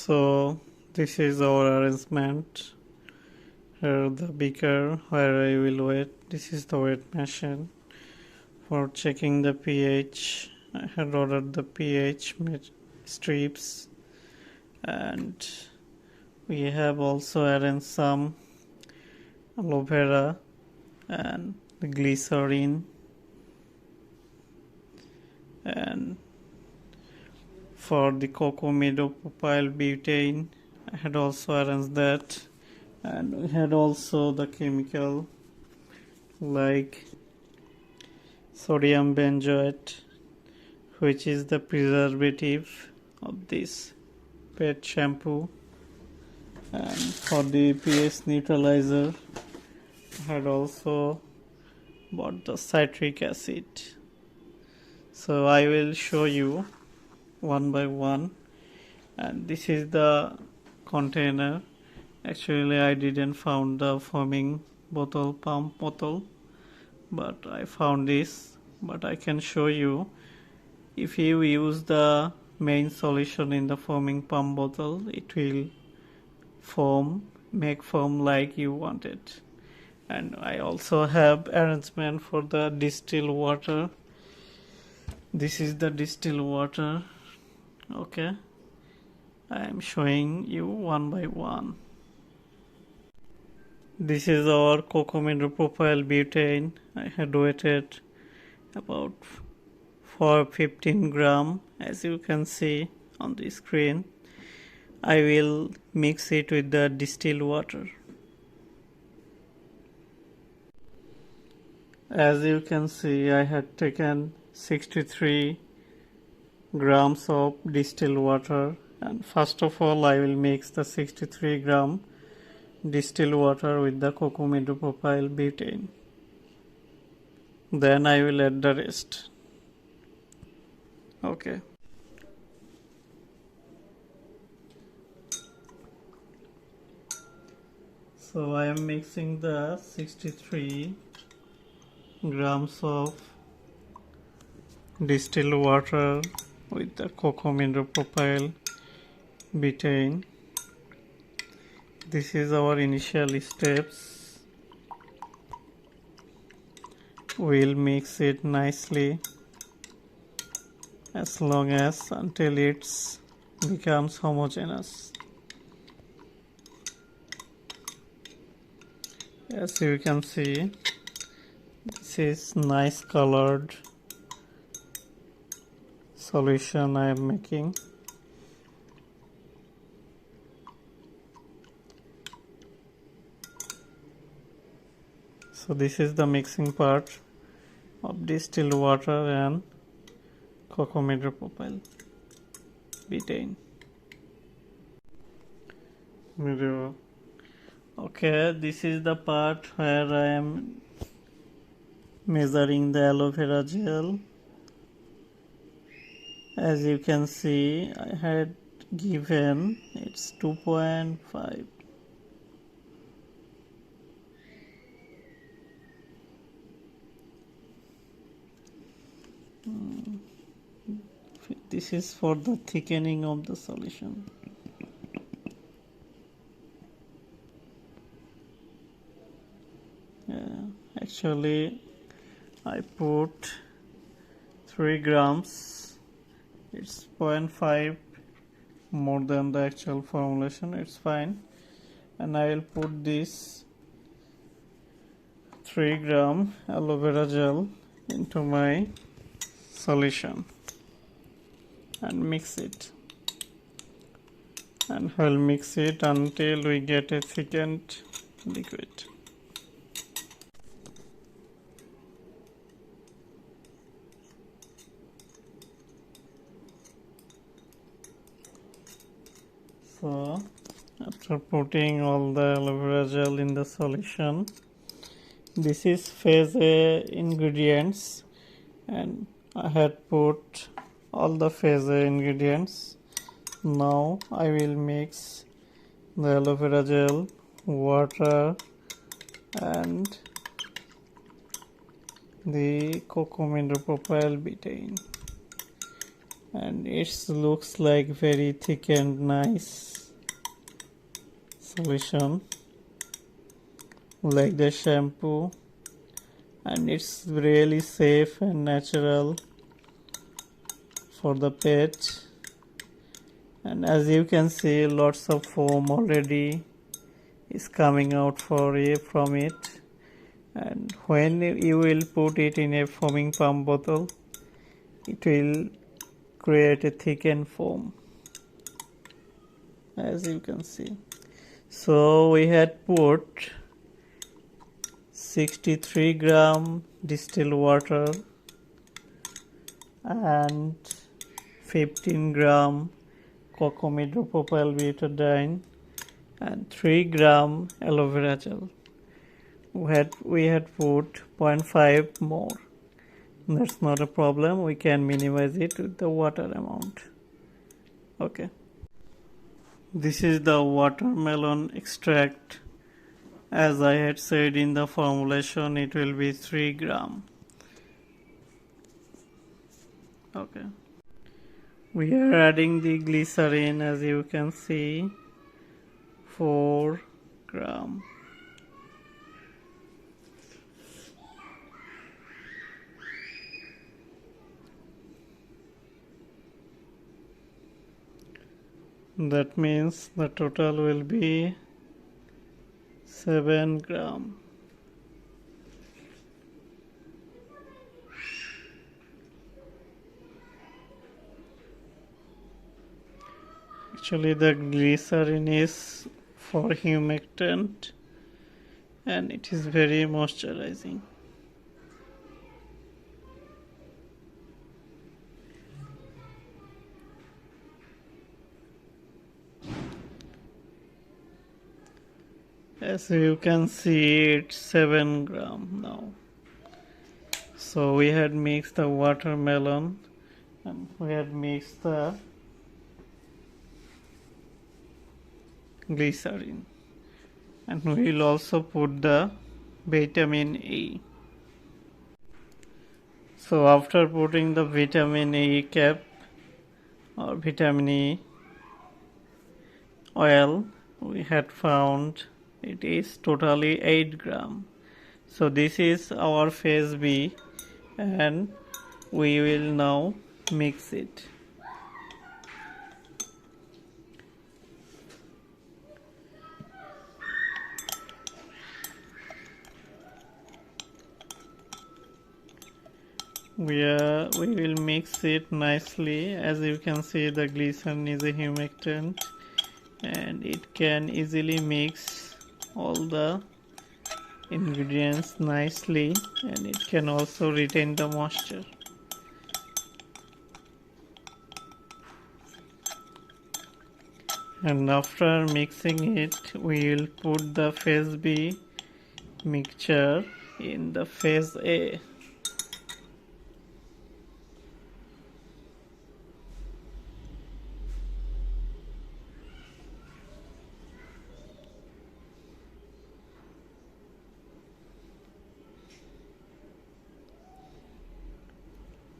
So this is our arrangement. Here the beaker where I will wait. This is the weight machine for checking the pH. I had ordered the pH strips, and we have also arranged some aloe vera and the glycerin, and for the cocamidopropyl butane I had also arranged that, and we had also the chemical like sodium benzoate, which is the preservative of this pet shampoo, and for the pH neutralizer I had also bought the citric acid. So I will show you one by one, and this is the container. Actually I didn't found the foaming bottle, pump bottle, but I found this. But I can show you, if you use the main solution in the foaming pump bottle, it will make foam like you want it. And I also have arrangement for the distilled water. This is the distilled water. Okay, I am showing you one by one. This is our cocamidopropyl butane. I had weighted about for 15 gram, as you can see on the screen. I will mix it with the distilled water. As you can see, I had taken 63 grams of distilled water, and first of all I will mix the 63 gram distilled water with the cocamidopropyl butane. Then I will add the rest. Okay. So I am mixing the 63 grams of distilled water with the cocamidopropyl butane. This is our initial steps. We'll mix it nicely as long as until it becomes homogeneous. As you can see, this is nice colored solution I am making. So this is the mixing part of distilled water and cocamidopropyl butane. Okay, this is the part where I am measuring the aloe vera gel. As you can see, I had given it's 2.5. This is for the thickening of the solution. Actually I put 3 grams. It's 0.5 more than the actual formulation. It's fine. And I will put this 3 gram aloe vera gel into my solution and mix it. And I'll mix it until we get a thickened liquid. So after putting all the aloe vera gel in the solution, this is phase A ingredients, and I had put all the phase A ingredients. Now I will mix the aloe vera gel, water and the cocamidopropyl butane. and it looks like very thick and nice solution like the shampoo, and it's really safe and natural for the pet. And as you can see, lots of foam already is coming out from it, and when you will put it in a foaming pump bottle, it will create a thickened foam, as you can see. So we had put 63 gram distilled water and 15 gram cocomidopropyl butadiene and 3 gram aloe vera gel. We had put zero point 0.5 more. That's not a problem. We can minimize it with the water amount. Okay. This is the watermelon extract. As I had said in the formulation, it will be 3 gram. Okay. We are adding the glycerin, as you can see, 4 gram. That means the total will be 7 gram. Actually, the glycerin is for humectant and it is very moisturizing. As you can see, it's 7 gram now. So we had mixed the watermelon and we had mixed the glycerin, and we will also put the vitamin E. So after putting the vitamin E cap or vitamin E oil, we had found it is totally 8 gram. So this is our phase B, and we will now mix it. We will mix it nicely. As you can see, the glycerin is a humectant and it can easily mix all the ingredients nicely, and it can also retain the moisture. And after mixing it, we will put the phase B mixture in the phase A.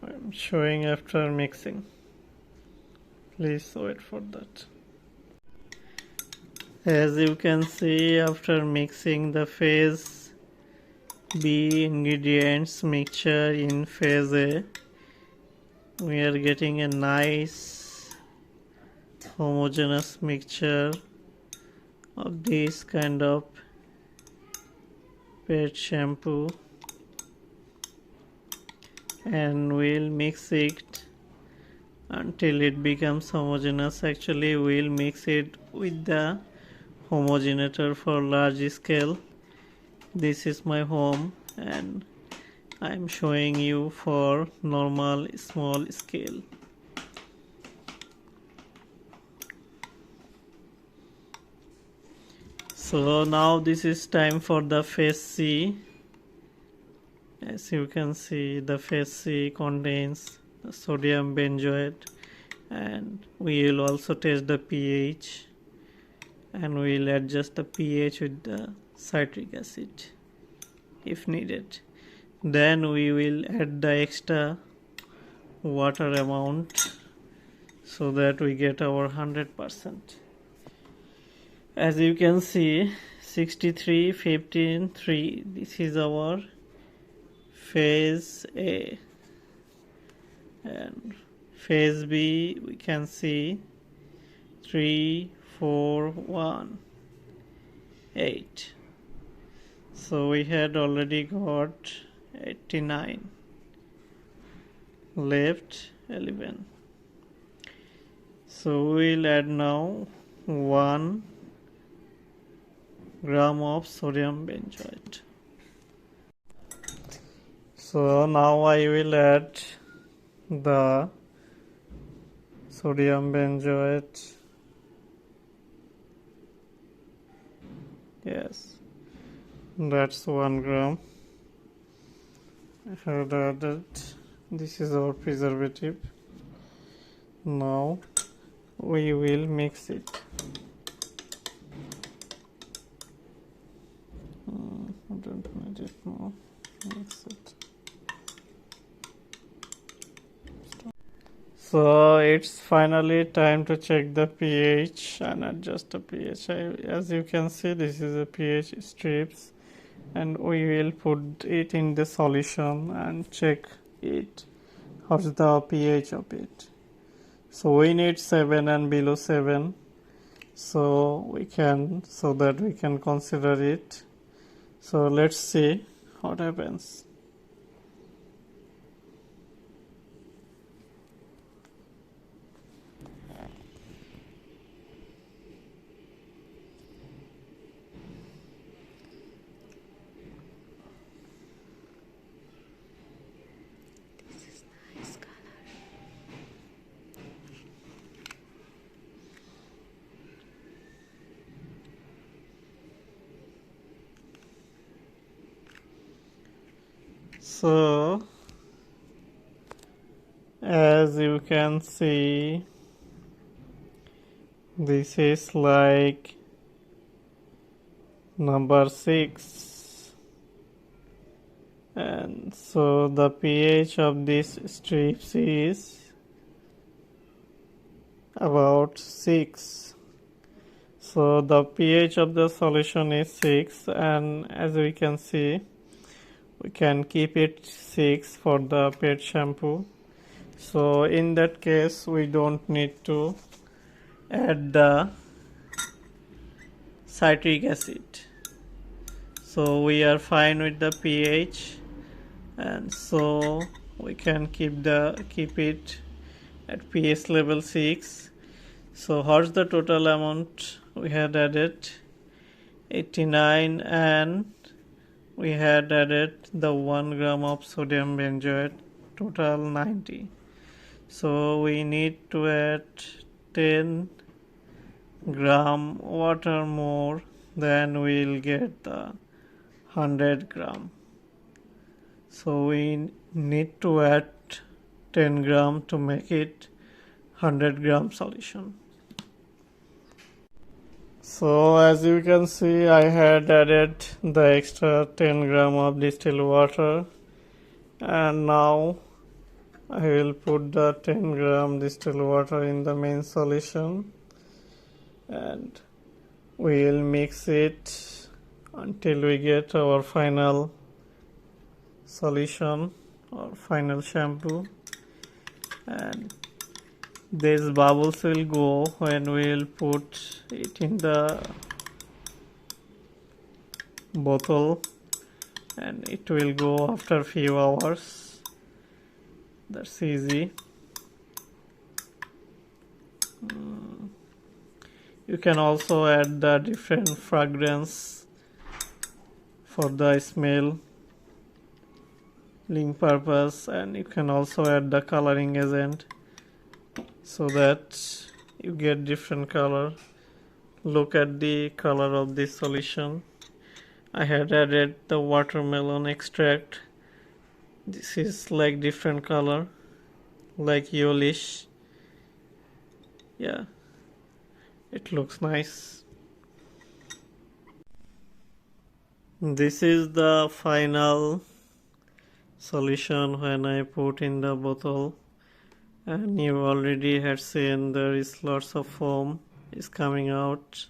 I'm showing after mixing. Please wait for that. As you can see, after mixing the phase B ingredients mixture in phase A, we are getting a nice homogeneous mixture of this kind of pet shampoo, and we'll mix it until it becomes homogeneous. Actually, we'll mix it with the homogenator for large scale. This is my home and I'm showing you for normal small scale. So now this is time for the phase C. As you can see, the phase C contains sodium benzoate, and we will also test the pH, and we will adjust the pH with the citric acid if needed. Then we will add the extra water amount so that we get our 100%. As you can see, 63, 15, 3. This is our phase A. And phase B, we can see 3, 4, 1, 8. So we had already got 89. Left 11. So we'll add now 1 gram of sodium benzoate. So now I will add the sodium benzoate. Yes, that's 1 gram. I have added. This is our preservative. Now we will mix it. I don't need it now. Mix it. So it's finally time to check the pH and adjust the pH. As you can see, this is a pH strips, and we will put it in the solution and check it. How's the pH of it? So we need 7 and below 7, so that we can consider it. So let's see what happens. So as you can see, this is like number 6, and so the pH of this strips is about 6. So the pH of the solution is 6, and as we can see, we can keep it 6 for the pet shampoo. So in that case, we don't need to add the citric acid. So we are fine with the pH, and so we can keep it at pH level 6. So what's the total amount we had added? 89, and we had added the 1 gram of sodium benzoate, total 90. So we need to add 10 gram water more, then we'll get the 100 gram. So we need to add 10 gram to make it 100 gram solution. So as you can see, I had added the extra 10 gram of distilled water, and now I will put the 10 gram distilled water in the main solution, and we will mix it until we get our final solution or final shampoo. And these bubbles will go when we will put it in the bottle, and it will go after few hours. That's easy. You can also add the different fragrance for the smelling purpose, and you can also add the coloring agent so that you get different color. Look at the color of this solution. I had added the watermelon extract. This is like different color, like yellowish. Yeah, it looks nice. This is the final solution when I put in the bottle, and you already had seen there is lots of foam is coming out,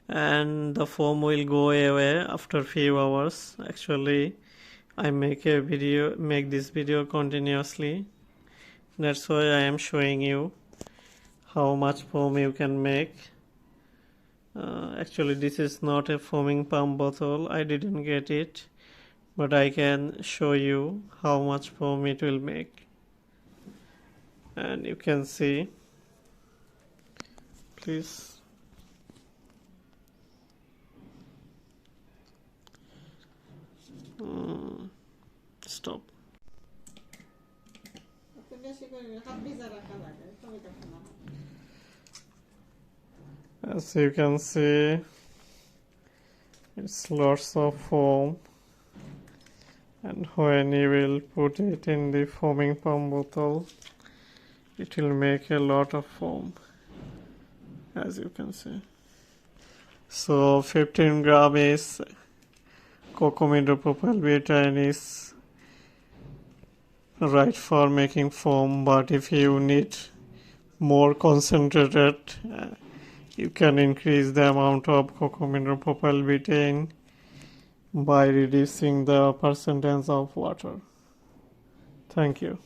and the foam will go away after few hours. Actually, I make this video continuously. That's why I am showing you how much foam you can make. Actually, this is not a foaming pump bottle. I didn't get it, but I can show you how much foam it will make. And you can see, please. Stop. As you can see, it's lots of foam, and when you will put it in the foaming pump bottle, it will make a lot of foam, as you can see. So 15 gram is cocomidopropyl butane is right for making foam, but if you need more concentrated, you can increase the amount of cocomidopropyl butane by reducing the percentage of water. Thank you.